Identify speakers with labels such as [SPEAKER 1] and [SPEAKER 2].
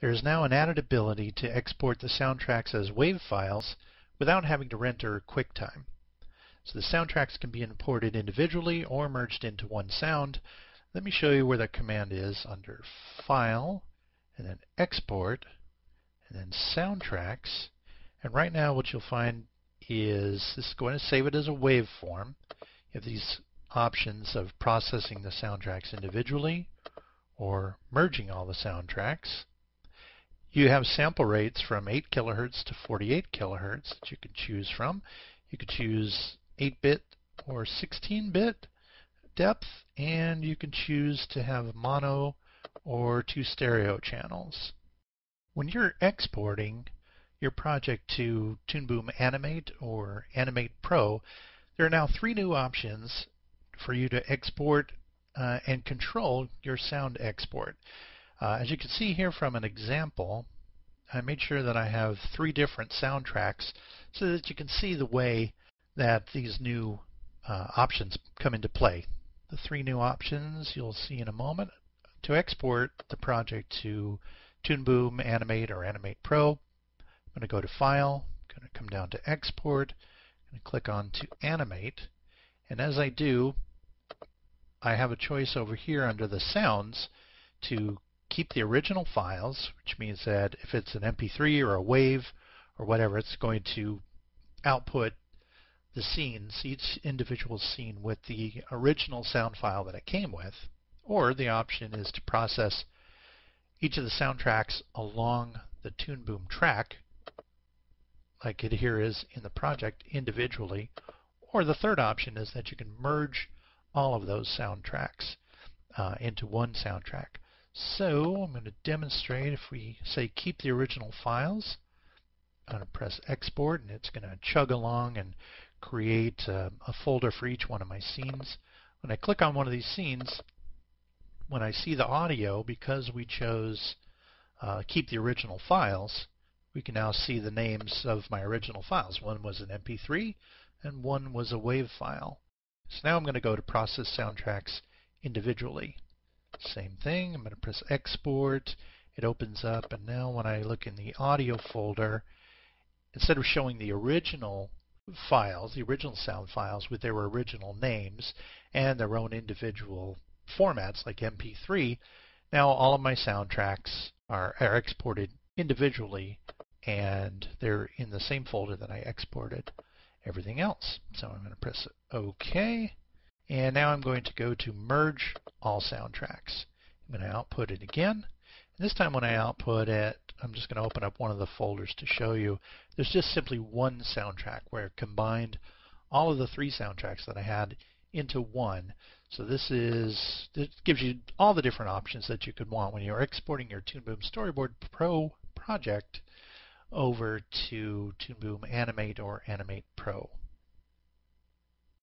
[SPEAKER 1] There is now an added ability to export the soundtracks as WAV files without having to render QuickTime. So the soundtracks can be imported individually or merged into one sound. Let me show you where that command is under File, and then Export, and then Soundtracks. And right now what you'll find is this is going to save it as a waveform. You have these options of processing the soundtracks individually or merging all the soundtracks. You have sample rates from 8 kilohertz to 48 kilohertz that you can choose from. You could choose 8-bit or 16-bit depth, and you can choose to have mono or 2 stereo channels. When you're exporting your project to Toon Boom Animate or Animate Pro, there are now 3 new options for you to export and control your sound export. As you can see here from an example, I made sure that I have 3 different soundtracks so that you can see the way that these new options come into play. The 3 new options you'll see in a moment. To export the project to Toon Boom Animate or Animate Pro, I'm going to go to File, I'm going to come down to Export, I'm going to click on to Animate, and as I do, I have a choice over here under the sounds to keep the original files, which means that if it's an MP3 or a WAV or whatever, it's going to output the scenes, each individual scene with the original sound file that it came with. Or the option is to process each of the soundtracks along the Toon Boom track, like it here is in the project, individually. Or the third option is that you can merge all of those soundtracks into one soundtrack. So I'm going to demonstrate. If we say keep the original files, I'm going to press export, and it's going to chug along and create a folder for each one of my scenes. When I click on one of these scenes, when I see the audio, because we chose keep the original files, we can now see the names of my original files. One was an MP3 and one was a WAV file. So now I'm going to go to process soundtracks individually. Same thing, I'm going to press export, it opens up, and now when I look in the audio folder, instead of showing the original files, the original sound files with their original names and their own individual formats like MP3, now all of my soundtracks are exported individually, and they're in the same folder that I exported everything else. So I'm going to press OK. And now I'm going to go to merge all soundtracks. I'm going to output it again. And this time when I output it, I'm just going to open up one of the folders to show you. There's just simply one soundtrack where it combined all of the 3 soundtracks that I had into one. So this gives you all the different options that you could want when you're exporting your Toon Boom Storyboard Pro project over to Toon Boom Animate or Animate Pro.